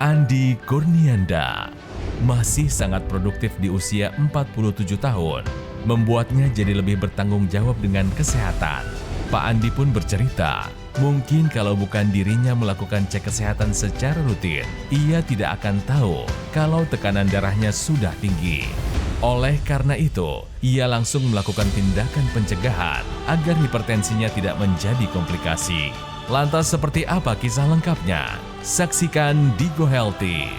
Andi Kurnianda masih sangat produktif di usia 47 tahun, membuatnya jadi lebih bertanggung jawab dengan kesehatan. Pak Andi pun bercerita, mungkin kalau bukan dirinya melakukan cek kesehatan secara rutin, ia tidak akan tahu kalau tekanan darahnya sudah tinggi. Oleh karena itu, ia langsung melakukan tindakan pencegahan agar hipertensinya tidak menjadi komplikasi. Lantas seperti apa kisah lengkapnya? Saksikan di Go Healthy.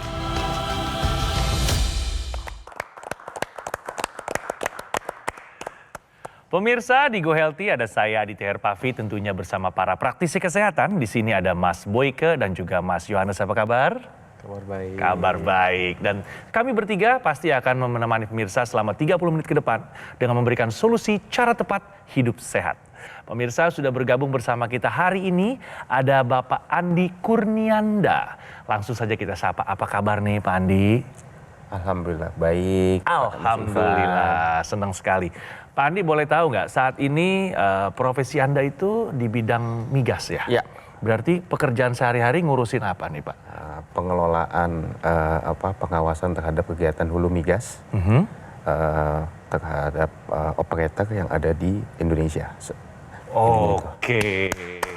Pemirsa, di Go Healthy ada saya Aditya Herpavi, tentunya bersama para praktisi kesehatan. Di sini ada Mas Boyke dan juga Mas Yohanes. Apa kabar? Kabar baik. Kabar baik. Dan kami bertiga pasti akan menemani pemirsa selama 30 menit ke depan dengan memberikan solusi cara tepat hidup sehat. Pemirsa, sudah bergabung bersama kita hari ini ada Bapak Andi Kurnianda. Langsung saja kita sapa, apa kabar nih Pak Andi? Alhamdulillah baik. Alhamdulillah, senang sekali. Pak Andi, boleh tahu nggak saat ini profesi Anda itu di bidang migas ya? Ya. Berarti pekerjaan sehari-hari ngurusin apa nih Pak? Pengelolaan pengawasan terhadap kegiatan hulu migas terhadap operator yang ada di Indonesia. Oke,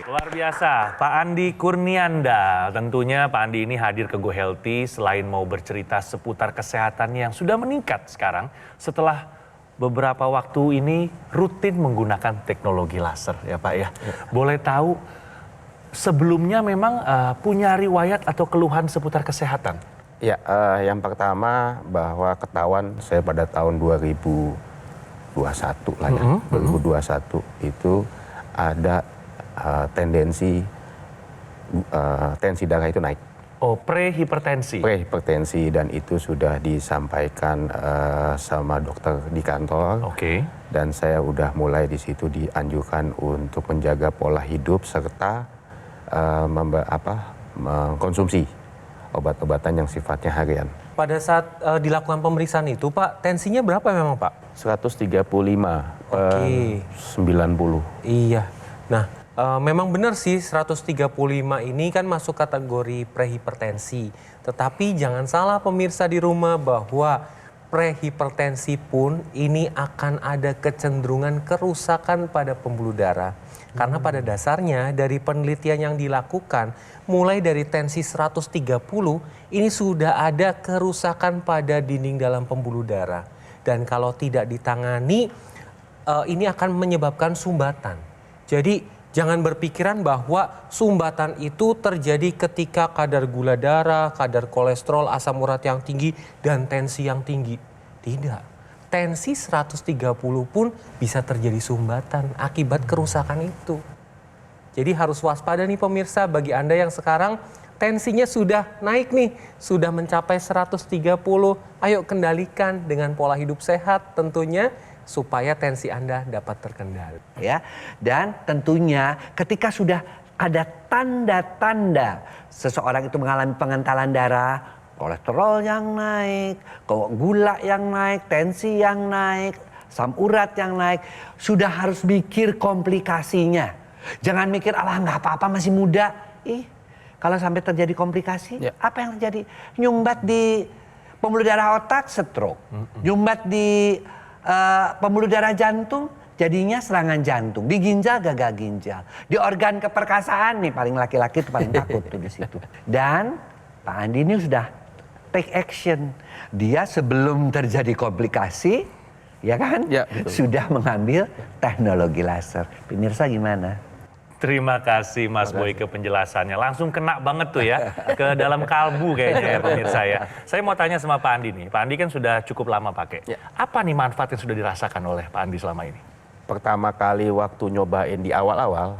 luar biasa. Pak Andi Kurnianda, tentunya Pak Andi ini hadir ke Go Healthy selain mau bercerita seputar kesehatannya yang sudah meningkat sekarang setelah beberapa waktu ini rutin menggunakan teknologi laser ya Pak ya. Boleh tahu sebelumnya memang punya riwayat atau keluhan seputar kesehatan? Ya, yang pertama bahwa ketahuan saya pada tahun 2021 lah ya, 2021 itu ada tensi darah itu naik. Oh, prehipertensi. Prehipertensi, dan itu sudah disampaikan sama dokter di kantor. Oke. Dan saya udah mulai di situ dianjurkan untuk menjaga pola hidup serta mengkonsumsi obat-obatan yang sifatnya harian. Pada saat dilakukan pemeriksaan itu Pak, tensinya berapa memang Pak? 135 per 90. Iya. Nah, memang benar sih 135 ini kan masuk kategori prehipertensi. Tetapi jangan salah pemirsa di rumah bahwa prehipertensi pun ini akan ada kecenderungan kerusakan pada pembuluh darah. Karena pada dasarnya dari penelitian yang dilakukan mulai dari tensi 130 ini sudah ada kerusakan pada dinding dalam pembuluh darah. Dan kalau tidak ditangani ini akan menyebabkan sumbatan. Jadi jangan berpikiran bahwa sumbatan itu terjadi ketika kadar gula darah, kadar kolesterol, asam urat yang tinggi, dan tensi yang tinggi. Tidak. Tensi 130 pun bisa terjadi sumbatan akibat kerusakan itu. Jadi harus waspada nih pemirsa, bagi Anda yang sekarang tensinya sudah naik nih, sudah mencapai 130. Ayo kendalikan dengan pola hidup sehat tentunya, supaya tensi Anda dapat terkendali. Ya, dan tentunya ketika sudah ada tanda-tanda seseorang itu mengalami pengentalan darah, kolesterol yang naik, gula yang naik, tensi yang naik, asam urat yang naik, sudah harus mikir komplikasinya. Jangan mikir, alah nggak apa-apa masih muda. Kalau sampai terjadi komplikasi, apa yang terjadi? Nyumbat di pembuluh darah otak, stroke. Nyumbat di pembuluh darah jantung, jadinya serangan jantung. Di ginjal, gagal ginjal. Di organ keperkasaan nih, paling laki-laki itu paling takut tuh di situ. Dan Pak Andi ini sudah take action. Dia sebelum terjadi komplikasi, ya kan? Ya, sudah mengambil teknologi laser. Pemirsa gimana? Terima kasih Mas Boyke penjelasannya. Langsung kena banget tuh ya ke dalam kalbu kayaknya ya pemirsa ya. Saya mau tanya sama Pak Andi nih. Pak Andi kan sudah cukup lama pakai. Apa nih manfaat yang sudah dirasakan oleh Pak Andi selama ini? Pertama kali waktu nyobain di awal-awal,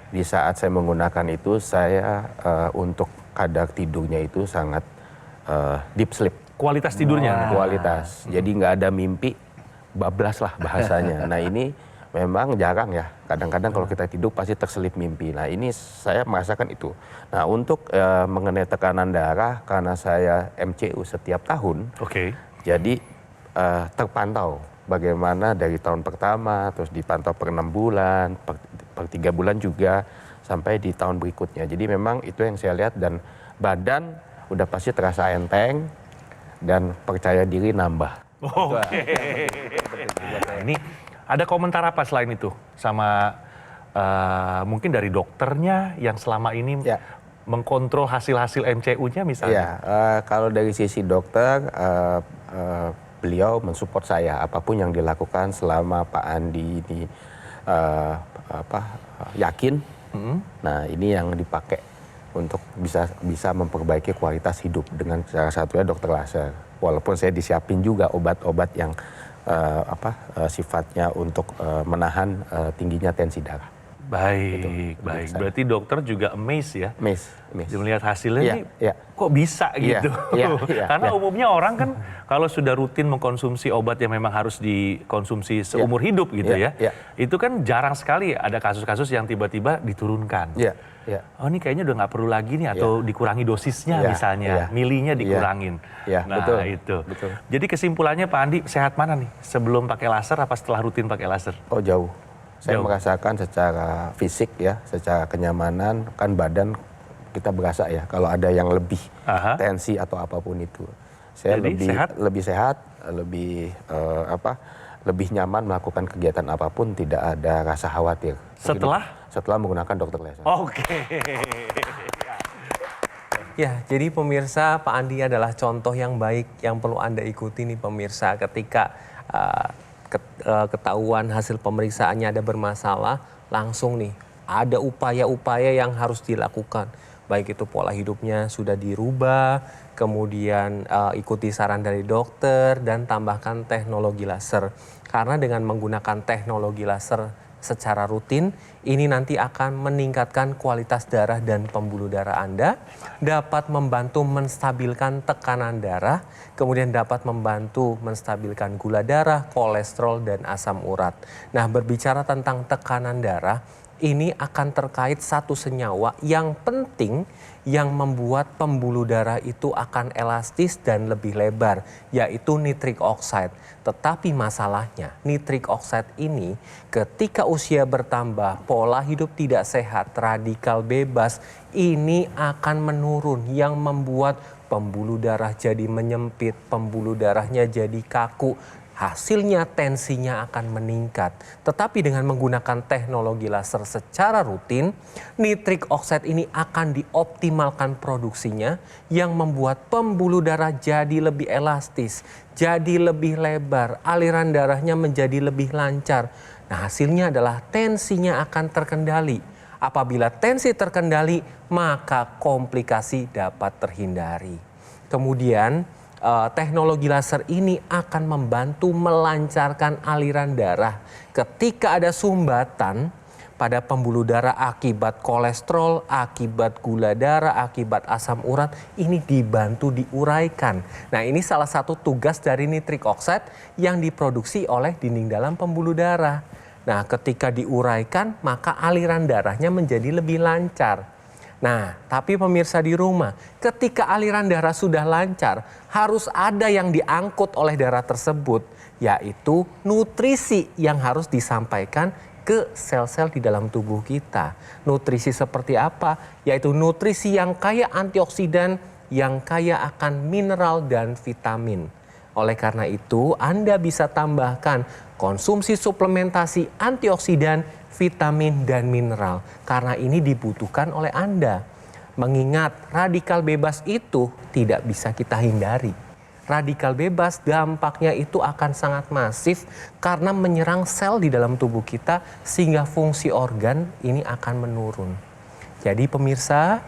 di saat saya menggunakan itu, saya untuk kadar tidurnya itu sangat deep sleep. Kualitas tidurnya? Kualitas. Jadi nggak ada mimpi, bablas lah bahasanya. Nah ini memang jarang ya. Kadang-kadang kalau kita tidur pasti terselip mimpi. Nah ini saya merasakan itu. Nah untuk mengenai tekanan darah, karena saya MCU setiap tahun, jadi terpantau bagaimana dari tahun pertama, terus dipantau per 6 bulan, per 3 bulan juga, sampai di tahun berikutnya. Jadi memang itu yang saya lihat, dan badan udah pasti terasa enteng dan percaya diri nambah. Oke. Ini ada komentar apa selain itu sama mungkin dari dokternya yang selama ini Ya. mengkontrol hasil-hasil MCU-nya misalnya? Iya, kalau dari sisi dokter, beliau mensupport saya apapun yang dilakukan selama Pak Andi ini yakin. Nah, ini yang dipakai untuk bisa memperbaiki kualitas hidup dengan salah satunya dokter laser. Walaupun saya disiapin juga obat-obat yang sifatnya untuk menahan tingginya tensi darah. Baik. Berarti dokter juga amazed ya? Amazed. Dia melihat hasilnya Iya, ini iya. kok bisa gitu. Iya. Karena umumnya orang kan kalau sudah rutin mengkonsumsi obat yang memang harus dikonsumsi seumur hidup gitu Iya, ya. iya. Itu kan jarang sekali ada kasus-kasus yang tiba-tiba diturunkan. Iya. Oh ini kayaknya udah nggak perlu lagi nih atau dikurangi dosisnya Iya, misalnya. iya. Milinya dikurangin. Iya, Nah betul, itu. betul. Jadi kesimpulannya Pak Andi sehat mana nih? Sebelum pakai laser apa setelah rutin pakai laser? Oh jauh. Saya Jauh. merasakan secara fisik ya, secara kenyamanan, kan badan kita berasa ya kalau ada yang lebih Aha. tensi atau apapun itu. Saya Jadi, lebih sehat, lebih nyaman melakukan kegiatan apapun, tidak ada rasa khawatir. Setelah menggunakan dokter laser. Oke. Ya, jadi pemirsa, Pak Andi adalah contoh yang baik yang perlu Anda ikuti nih pemirsa ketika ketahuan hasil pemeriksaannya ada bermasalah, langsung nih ada upaya-upaya yang harus dilakukan. Baik itu pola hidupnya sudah dirubah, kemudian ikuti saran dari dokter dan tambahkan teknologi laser. Karena dengan menggunakan teknologi laser secara rutin, ini nanti akan meningkatkan kualitas darah dan pembuluh darah Anda, dapat membantu menstabilkan tekanan darah, kemudian dapat membantu menstabilkan gula darah, kolesterol, dan asam urat. Nah, berbicara tentang tekanan darah, ini akan terkait satu senyawa yang penting yang membuat pembuluh darah itu akan elastis dan lebih lebar, yaitu nitric oxide. Tetapi masalahnya, nitric oxide ini ketika usia bertambah, pola hidup tidak sehat, radikal bebas, ini akan menurun yang membuat pembuluh darah jadi menyempit, pembuluh darahnya jadi kaku. Hasilnya tensinya akan meningkat. Tetapi dengan menggunakan teknologi laser secara rutin, nitric oxide ini akan dioptimalkan produksinya yang membuat pembuluh darah jadi lebih elastis, jadi lebih lebar, aliran darahnya menjadi lebih lancar. Nah, hasilnya adalah tensinya akan terkendali. Apabila tensi terkendali, maka komplikasi dapat terhindari. Kemudian teknologi laser ini akan membantu melancarkan aliran darah. Ketika ada sumbatan pada pembuluh darah akibat kolesterol, akibat gula darah, akibat asam urat, ini dibantu diuraikan. Nah, ini salah satu tugas dari nitric oxide yang diproduksi oleh dinding dalam pembuluh darah. Nah, ketika diuraikan, maka aliran darahnya menjadi lebih lancar. Nah, tapi pemirsa di rumah, ketika aliran darah sudah lancar, harus ada yang diangkut oleh darah tersebut, yaitu nutrisi yang harus disampaikan ke sel-sel di dalam tubuh kita. Nutrisi seperti apa? Yaitu nutrisi yang kaya antioksidan, yang kaya akan mineral dan vitamin. Oleh karena itu, Anda bisa tambahkan konsumsi suplementasi antioksidan, vitamin, dan mineral. Karena ini dibutuhkan oleh Anda. Mengingat radikal bebas itu tidak bisa kita hindari. Radikal bebas dampaknya itu akan sangat masif karena menyerang sel di dalam tubuh kita sehingga fungsi organ ini akan menurun. Jadi pemirsa,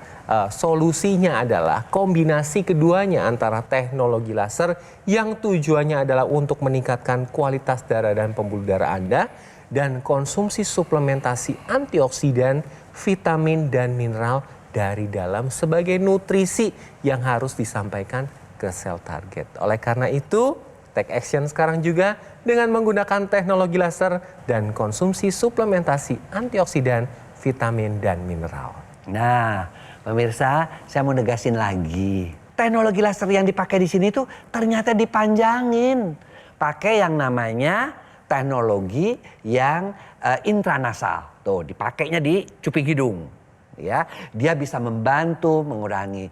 solusinya adalah kombinasi keduanya antara teknologi laser yang tujuannya adalah untuk meningkatkan kualitas darah dan pembuluh darah Anda, dan konsumsi suplementasi antioksidan, vitamin, dan mineral dari dalam sebagai nutrisi yang harus disampaikan ke sel target. Oleh karena itu, take action sekarang juga dengan menggunakan teknologi laser dan konsumsi suplementasi antioksidan, vitamin, dan mineral. Nah, pemirsa, saya mau negasin lagi. Teknologi laser yang dipakai di sini tuh ternyata dipanjangin. Pakai yang namanya teknologi yang intranasal. Tuh, dipakainya di cuping hidung. ya. Dia bisa membantu mengurangi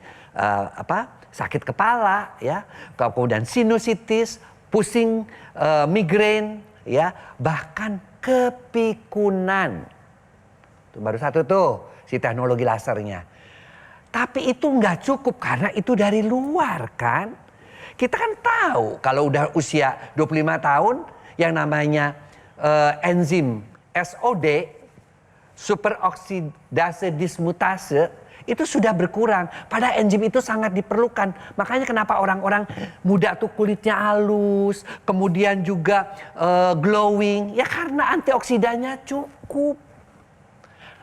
sakit kepala, ya, kemudian sinusitis, pusing, migrain, ya, bahkan kepikunan. Itu baru satu tuh si teknologi lasernya. Tapi itu nggak cukup karena itu dari luar kan. Kita kan tahu kalau udah usia 25 tahun yang namanya enzim SOD, superoksidase dismutase, itu sudah berkurang. Padahal enzim itu sangat diperlukan. Makanya kenapa orang-orang muda tuh kulitnya halus, kemudian juga glowing, ya karena antioksidannya cukup.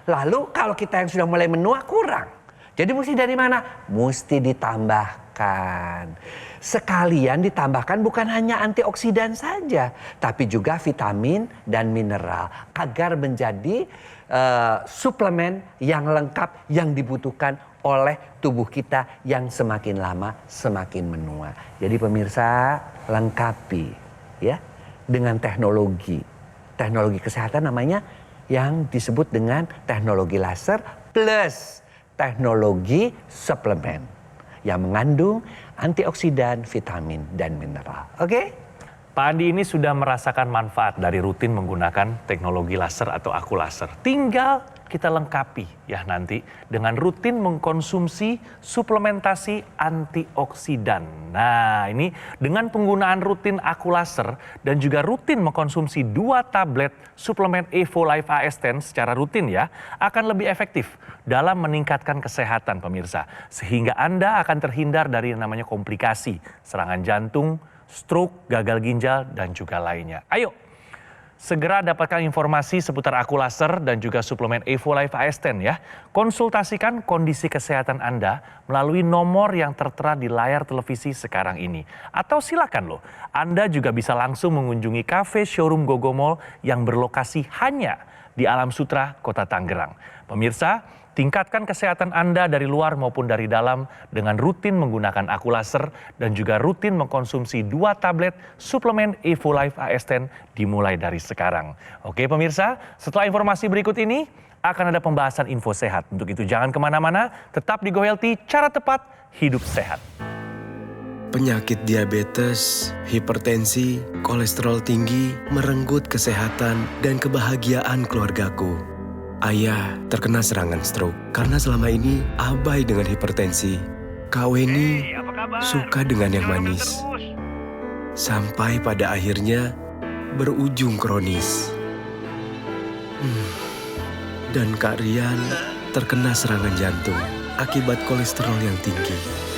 Lalu kalau kita yang sudah mulai menua kurang. Jadi mesti dari mana? Mesti ditambahkan. Sekalian ditambahkan bukan hanya antioksidan saja, tapi juga vitamin dan mineral agar menjadi suplemen yang lengkap yang dibutuhkan oleh tubuh kita yang semakin lama semakin menua. Jadi pemirsa, lengkapi ya dengan teknologi kesehatan namanya yang disebut dengan teknologi laser plus teknologi suplemen yang mengandung antioksidan, vitamin, dan mineral. Oke? Pak Andi ini sudah merasakan manfaat dari rutin menggunakan teknologi laser atau aku laser. Tinggal kita lengkapi ya nanti dengan rutin mengkonsumsi suplementasi antioksidan. Nah ini dengan penggunaan rutin aku laser dan juga rutin mengkonsumsi 2 tablet suplemen Evo Life AS10 secara rutin ya akan lebih efektif dalam meningkatkan kesehatan pemirsa. Sehingga Anda akan terhindar dari yang namanya komplikasi, serangan jantung, stroke, gagal ginjal, dan juga lainnya. Ayo, segera dapatkan informasi seputar aku laser dan juga suplemen Evo Life AS10 ya. Konsultasikan kondisi kesehatan Anda melalui nomor yang tertera di layar televisi sekarang ini. Atau silakan loh, Anda juga bisa langsung mengunjungi kafe showroom Gogomall yang berlokasi hanya di Alam Sutra, Kota Tangerang. Pemirsa, tingkatkan kesehatan Anda dari luar maupun dari dalam dengan rutin menggunakan aku laser dan juga rutin mengkonsumsi 2 tablet suplemen Evo Life AS10 dimulai dari sekarang. Oke pemirsa, setelah informasi berikut ini akan ada pembahasan info sehat. Untuk itu jangan kemana-mana, tetap di GoHealthy, cara tepat hidup sehat. Penyakit diabetes, hipertensi, kolesterol tinggi merenggut kesehatan dan kebahagiaan keluargaku. Ayah terkena serangan stroke karena selama ini abai dengan hipertensi. Kak Weni suka dengan yang manis. Sampai pada akhirnya berujung kronis. Dan Kak Rian terkena serangan jantung akibat kolesterol yang tinggi.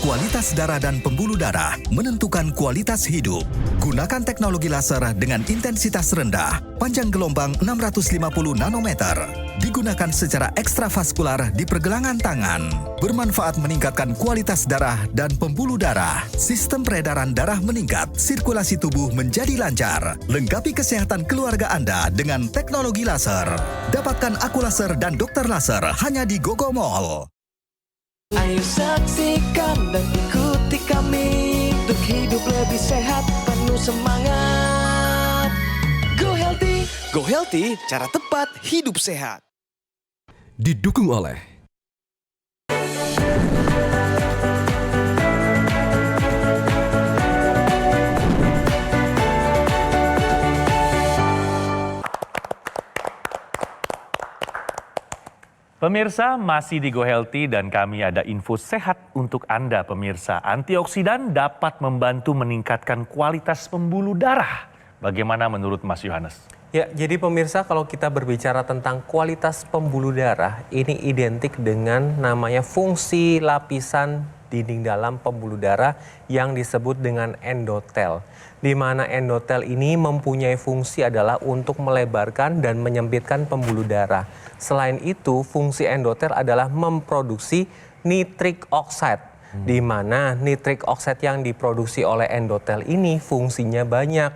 Kualitas darah dan pembuluh darah menentukan kualitas hidup. Gunakan teknologi laser dengan intensitas rendah, panjang gelombang 650 nanometer. Digunakan secara ekstravaskular di pergelangan tangan. Bermanfaat meningkatkan kualitas darah dan pembuluh darah. Sistem peredaran darah meningkat, sirkulasi tubuh menjadi lancar. Lengkapi kesehatan keluarga Anda dengan teknologi laser. Dapatkan aku laser dan dokter laser hanya di Gogomall. Ayo saksikan dan ikuti kami untuk hidup lebih sehat, penuh semangat. Go Healthy. Go Healthy, cara tepat hidup sehat. Didukung oleh Pemirsa, masih di GoHealthy dan kami ada info sehat untuk Anda pemirsa. Antioksidan dapat membantu meningkatkan kualitas pembuluh darah. Bagaimana menurut Mas Yohanes? Ya, jadi pemirsa kalau kita berbicara tentang kualitas pembuluh darah, ini identik dengan namanya fungsi lapisan dinding dalam pembuluh darah yang disebut dengan endotel. Di mana endotel ini mempunyai fungsi adalah untuk melebarkan dan menyempitkan pembuluh darah. Selain itu, fungsi endotel adalah memproduksi nitric oxide. Di mana nitric oxide yang diproduksi oleh endotel ini fungsinya banyak.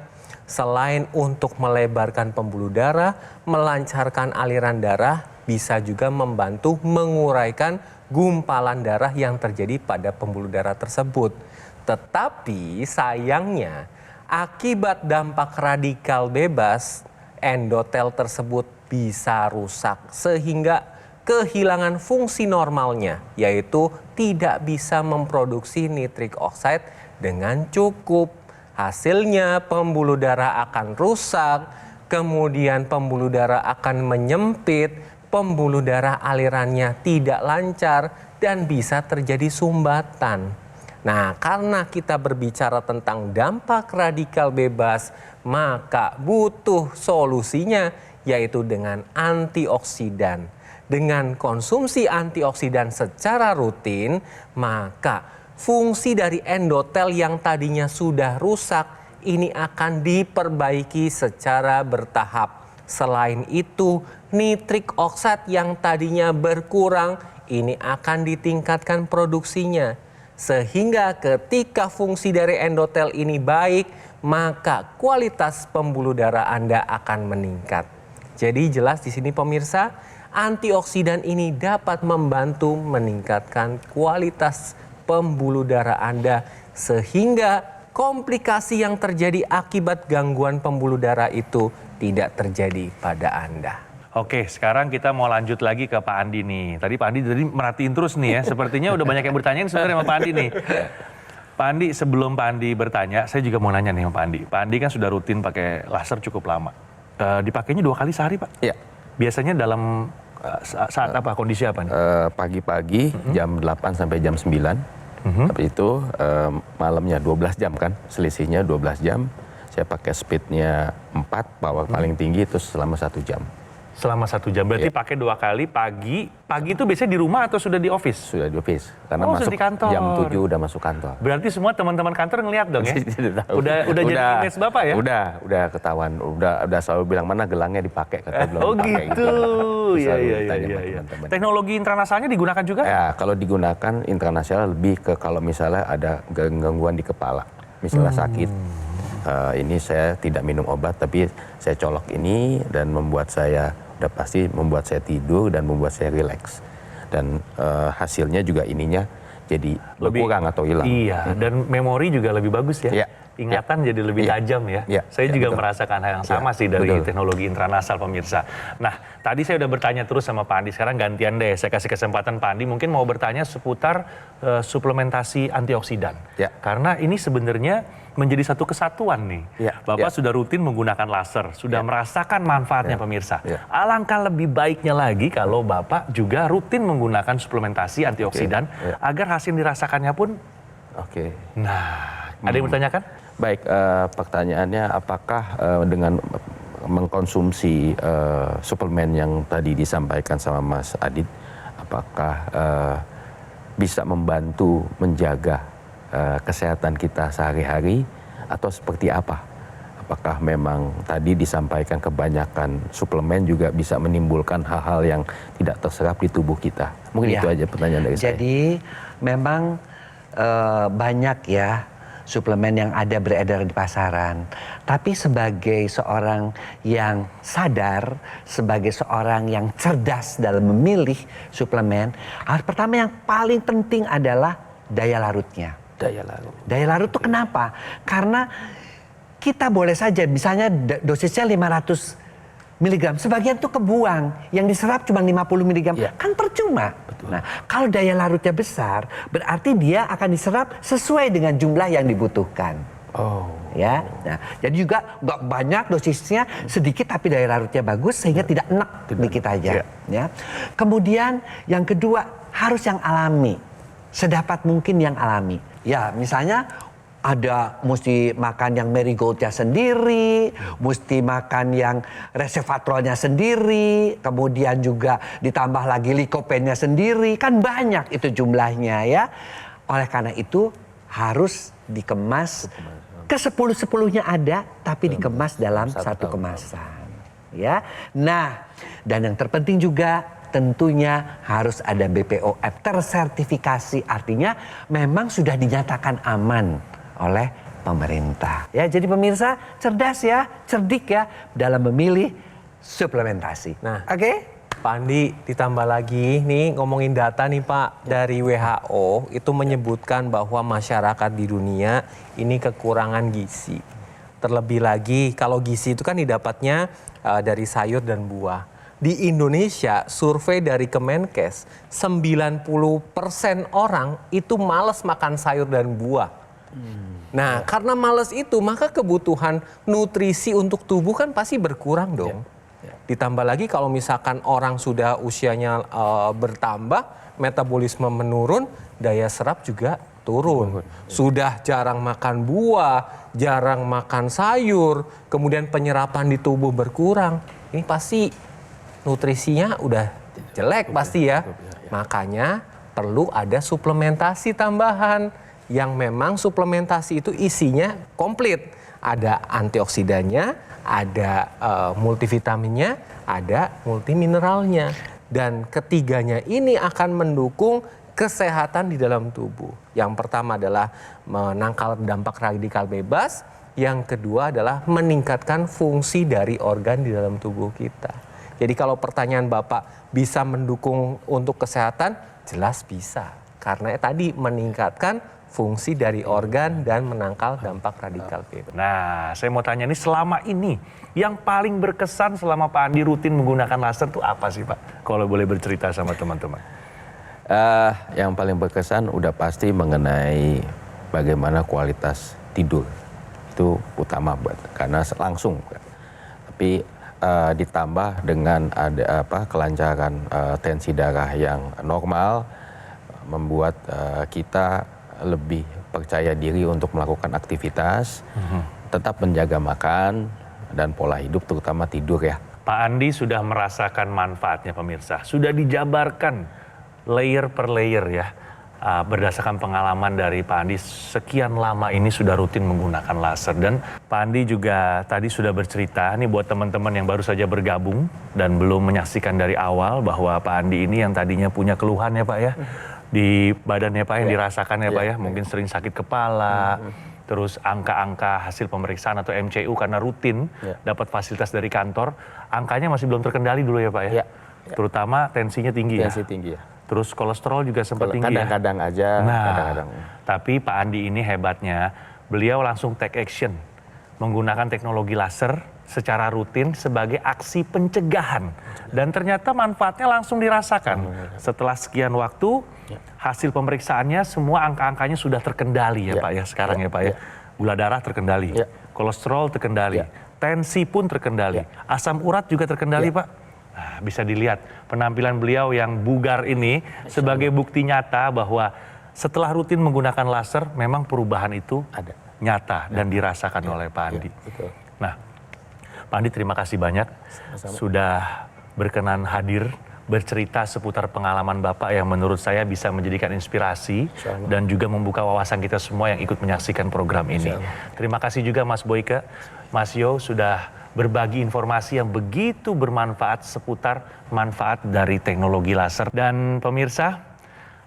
Selain untuk melebarkan pembuluh darah, melancarkan aliran darah, bisa juga membantu menguraikan gumpalan darah yang terjadi pada pembuluh darah tersebut. Tetapi sayangnya, akibat dampak radikal bebas, endotel tersebut bisa rusak sehingga kehilangan fungsi normalnya, yaitu tidak bisa memproduksi nitric oxide dengan cukup. Hasilnya pembuluh darah akan rusak, kemudian pembuluh darah akan menyempit, pembuluh darah alirannya tidak lancar, dan bisa terjadi sumbatan. Nah, karena kita berbicara tentang dampak radikal bebas, maka butuh solusinya, yaitu dengan antioksidan. Dengan konsumsi antioksidan secara rutin, maka fungsi dari endotel yang tadinya sudah rusak ini akan diperbaiki secara bertahap. Selain itu, nitric oxide yang tadinya berkurang ini akan ditingkatkan produksinya. Sehingga ketika fungsi dari endotel ini baik, maka kualitas pembuluh darah Anda akan meningkat. Jadi jelas di sini pemirsa, antioksidan ini dapat membantu meningkatkan kualitas pembuluh darah Anda sehingga komplikasi yang terjadi akibat gangguan pembuluh darah itu tidak terjadi pada Anda. Oke, sekarang kita mau lanjut lagi ke Pak Andi nih. Tadi Pak Andi merhatiin terus nih ya, sepertinya udah banyak yang bertanya sebenarnya sama Pak Andi nih. Pak Andi, sebelum Pak Andi bertanya, saya juga mau nanya nih sama Pak Andi. Pak Andi kan sudah rutin pakai laser cukup lama. Dipakainya 2 kali sehari, Pak? Iya. Biasanya dalam saat apa, kondisi apa nih? Pagi-pagi jam 8 sampai jam 9. Habis itu malamnya 12 jam kan, selisihnya 12 jam. Saya pakai speednya 4, power paling tinggi itu selama 1 jam. Selama 1 jam, berarti pakai 2 kali pagi. Pagi itu biasanya di rumah atau sudah di office? Sudah di office, karena sudah masuk di kantor. jam 7 udah masuk kantor. Berarti semua teman-teman kantor ngelihat dong ya? Udah jadi image Bapak ya? Udah ketahuan, udah selalu bilang mana gelangnya dipakai, katanya belum Oh dipakai gitu, iya. Teknologi intranasalnya digunakan juga? Ya, kalau digunakan intranasional lebih ke kalau misalnya ada gangguan di kepala, misalnya sakit. Ini saya tidak minum obat, tapi saya colok ini dan membuat saya udah pasti membuat saya tidur dan membuat saya rileks. Dan hasilnya juga ininya jadi berkurang atau hilang. Iya, dan memori juga lebih bagus ya. Iya. Ingatan jadi lebih tajam ya. Iya. Saya juga Betul. merasakan hal yang sama sih dari Betul. teknologi intranasal pemirsa. Nah, tadi saya udah bertanya terus sama Pak Andi, sekarang gantian deh. Saya kasih kesempatan Pak Andi mungkin mau bertanya seputar suplementasi antioksidan. Ya. Karena ini sebenarnya menjadi satu kesatuan nih. Ya. Bapak Ya. sudah rutin menggunakan laser, sudah merasakan manfaatnya pemirsa. Ya. Alangkah lebih baiknya lagi kalau Bapak juga rutin menggunakan suplementasi antioksidan Ya. agar hasil dirasakannya pun. Oke. Nah, ada yang bertanyakan? Baik, pertanyaannya apakah dengan mengkonsumsi suplemen yang tadi disampaikan sama Mas Adit, apakah bisa membantu menjaga kesehatan kita sehari-hari atau seperti apa? Apakah memang tadi disampaikan kebanyakan suplemen juga bisa menimbulkan hal-hal yang tidak terserap di tubuh kita? Mungkin itu aja pertanyaan dari saya. Jadi memang banyak ya suplemen yang ada beredar di pasaran. Tapi sebagai seorang yang sadar, sebagai seorang yang cerdas dalam memilih suplemen, pertama yang paling penting adalah daya larutnya. Daya larut itu kenapa? Karena kita boleh saja misalnya dosisnya 500 miligram, sebagian tuh kebuang, yang diserap cuma 50 miligram, kan percuma. Betul. Nah, kalau daya larutnya besar, berarti dia akan diserap sesuai dengan jumlah yang dibutuhkan. Oh. Ya, nah, jadi juga nggak banyak dosisnya, sedikit tapi daya larutnya bagus sehingga tidak enak dikit aja. Ya. Kemudian yang kedua harus yang alami, sedapat mungkin yang alami. Ya, misalnya ada mesti makan yang marigoldnya sendiri, mesti makan yang resveratrolnya sendiri, kemudian juga ditambah lagi likopennya sendiri, kan banyak itu jumlahnya ya. Oleh karena itu harus dikemas, ke 10-10-nya ada, tapi dikemas dalam satu kemasan. Ya, nah dan yang terpenting juga tentunya harus ada BPOM tersertifikasi, artinya memang sudah dinyatakan aman oleh pemerintah. Ya, jadi pemirsa cerdas ya, cerdik ya dalam memilih suplementasi. Nah, oke? Pak Andi ditambah lagi nih ngomongin data nih Pak dari WHO itu menyebutkan bahwa masyarakat di dunia ini kekurangan gizi. Terlebih lagi kalau gizi itu kan didapatnya dari sayur dan buah. Di Indonesia, survei dari Kemenkes, 90% orang itu malas makan sayur dan buah. Nah, karena malas itu, maka kebutuhan nutrisi untuk tubuh kan pasti berkurang dong. Ditambah lagi kalau misalkan orang sudah usianya bertambah, metabolisme menurun, daya serap juga turun. Sudah jarang makan buah, jarang makan sayur, kemudian penyerapan di tubuh berkurang. Ini pasti nutrisinya udah jelek pasti ya. Makanya perlu ada suplementasi tambahan yang memang suplementasi itu isinya komplit. Ada antioksidannya, ada multivitaminnya, ada multimineralnya. Dan ketiganya ini akan mendukung kesehatan di dalam tubuh. Yang pertama adalah menangkal dampak radikal bebas. Yang kedua adalah meningkatkan fungsi dari organ di dalam tubuh kita. Jadi kalau pertanyaan Bapak bisa mendukung untuk kesehatan, jelas bisa. Karena tadi meningkatkan fungsi dari organ dan menangkal dampak radikal bebas. Nah, saya mau tanya nih, selama ini yang paling berkesan selama Pak Andi rutin menggunakan laser itu apa sih Pak? Kalau boleh bercerita sama teman-teman. Yang paling berkesan udah pasti mengenai bagaimana kualitas tidur. Itu utama buat, karena langsung. Tapi ditambah dengan ada kelancaran tensi darah yang normal, membuat kita lebih percaya diri untuk melakukan aktivitas, tetap menjaga makan dan pola hidup, terutama tidur ya. Pak Andi sudah merasakan manfaatnya pemirsa, sudah dijabarkan layer per layer ya. Berdasarkan pengalaman dari Pak Andi sekian lama ini sudah rutin menggunakan laser. Dan Pak Andi juga tadi sudah bercerita, nih buat teman-teman yang baru saja bergabung dan belum menyaksikan dari awal bahwa Pak Andi ini yang tadinya punya keluhan ya Pak ya, di badannya Pak yang dirasakan ya Pak ya, mungkin sering sakit kepala, terus angka-angka hasil pemeriksaan atau MCU karena rutin dapat fasilitas dari kantor, angkanya masih belum terkendali dulu ya Pak ya, terutama tensinya tinggi ya. Tensi tinggi ya. Terus kolesterol juga sempat tinggi kadang-kadang ya? aja, kadang-kadang. Tapi Pak Andi ini hebatnya, beliau langsung take action. Menggunakan teknologi laser secara rutin sebagai aksi pencegahan. Dan ternyata manfaatnya langsung dirasakan. Setelah sekian waktu, hasil pemeriksaannya semua angka-angkanya sudah terkendali ya Pak ya sekarang ya Pak ya. Gula darah terkendali, kolesterol terkendali, tensi pun terkendali, asam urat juga terkendali Pak. Nah, bisa dilihat penampilan beliau yang bugar ini sebagai bukti nyata bahwa setelah rutin menggunakan laser memang perubahan itu ada, nyata dan dirasakan oleh Pak Andi. Nah, Pak Andi terima kasih banyak sudah berkenan hadir bercerita seputar pengalaman Bapak yang menurut saya bisa menjadikan inspirasi dan juga membuka wawasan kita semua yang ikut menyaksikan program ini. Terima kasih juga Mas Boyke, Mas Yo sudah berbagi informasi yang begitu bermanfaat seputar manfaat dari teknologi laser. Dan pemirsa,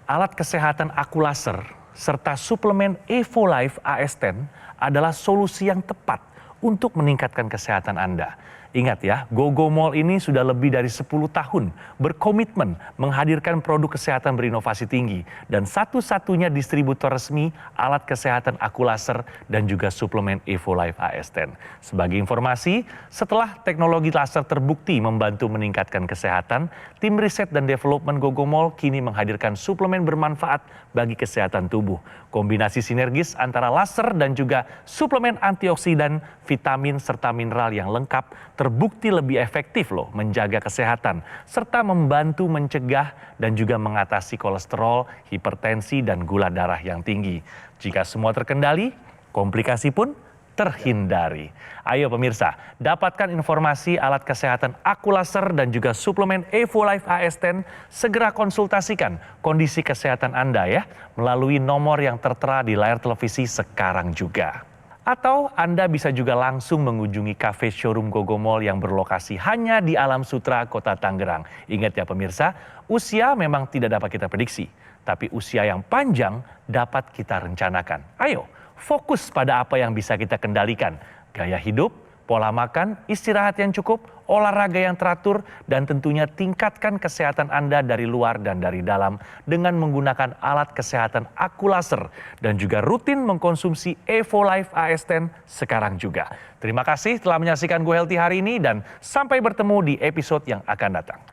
alat kesehatan Aku Laser serta suplemen EvoLife AS10 adalah solusi yang tepat untuk meningkatkan kesehatan Anda. Ingat ya, Gogo Mall ini sudah lebih dari 10 tahun berkomitmen menghadirkan produk kesehatan berinovasi tinggi dan satu-satunya distributor resmi alat kesehatan Aku Laser dan juga suplemen EvoLife AS10. Sebagai informasi, setelah teknologi laser terbukti membantu meningkatkan kesehatan, tim riset dan development Gogo Mall kini menghadirkan suplemen bermanfaat bagi kesehatan tubuh. Kombinasi sinergis antara laser dan juga suplemen antioksidan, vitamin serta mineral yang lengkap terbukti lebih efektif loh menjaga kesehatan serta membantu mencegah dan juga mengatasi kolesterol, hipertensi dan gula darah yang tinggi. Jika semua terkendali, komplikasi pun terhindari. Ayo pemirsa, dapatkan informasi alat kesehatan Aku Laser dan juga suplemen EvoLife AS10, segera konsultasikan kondisi kesehatan Anda ya melalui nomor yang tertera di layar televisi sekarang juga. Atau Anda bisa juga langsung mengunjungi kafe showroom Gogo Mall yang berlokasi hanya di Alam Sutra, Kota Tangerang. Ingat ya pemirsa, usia memang tidak dapat kita prediksi, tapi usia yang panjang dapat kita rencanakan. Ayo, fokus pada apa yang bisa kita kendalikan. Gaya hidup, Pola makan, istirahat yang cukup, olahraga yang teratur, dan tentunya tingkatkan kesehatan Anda dari luar dan dari dalam dengan menggunakan alat kesehatan Aqualaser dan juga rutin mengkonsumsi Evolife AS10 sekarang juga. Terima kasih telah menyaksikan Go Healthy hari ini dan sampai bertemu di episode yang akan datang.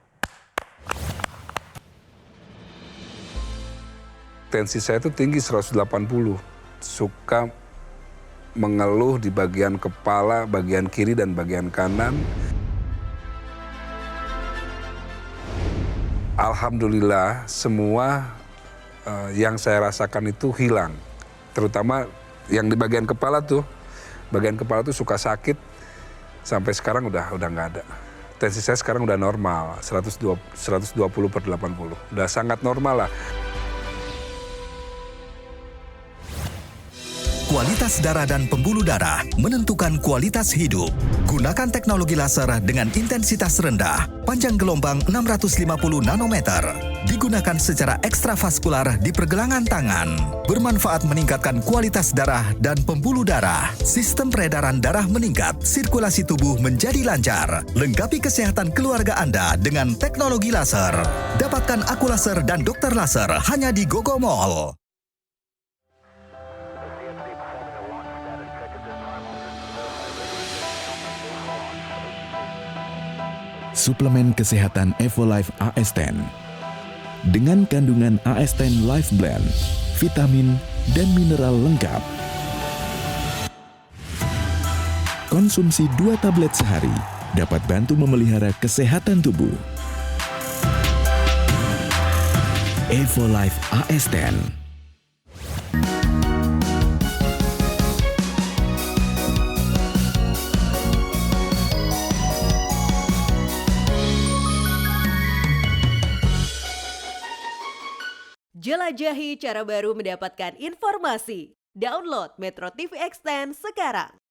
Tensi saya itu tinggi 180, suka mengeluh di bagian kepala, bagian kiri dan bagian kanan. Alhamdulillah semua yang saya rasakan itu hilang. Terutama yang di bagian kepala tuh suka sakit, sampai sekarang udah nggak ada. Tensi saya sekarang udah normal, 120/80, udah sangat normal lah. Kualitas darah dan pembuluh darah menentukan kualitas hidup. Gunakan teknologi laser dengan intensitas rendah, panjang gelombang 650 nanometer. Digunakan secara ekstravaskular di pergelangan tangan. Bermanfaat meningkatkan kualitas darah dan pembuluh darah. Sistem peredaran darah meningkat, sirkulasi tubuh menjadi lancar. Lengkapi kesehatan keluarga Anda dengan teknologi laser. Dapatkan Aqualaser dan Dokter Laser hanya di Gogo Mall. Suplemen kesehatan Evolife AS10 dengan kandungan AS10 Life Blend, vitamin dan mineral lengkap. Konsumsi 2 tablet sehari dapat bantu memelihara kesehatan tubuh. Evolife AS10. Jelajahi cara baru mendapatkan informasi. Download Metro TV Extend sekarang.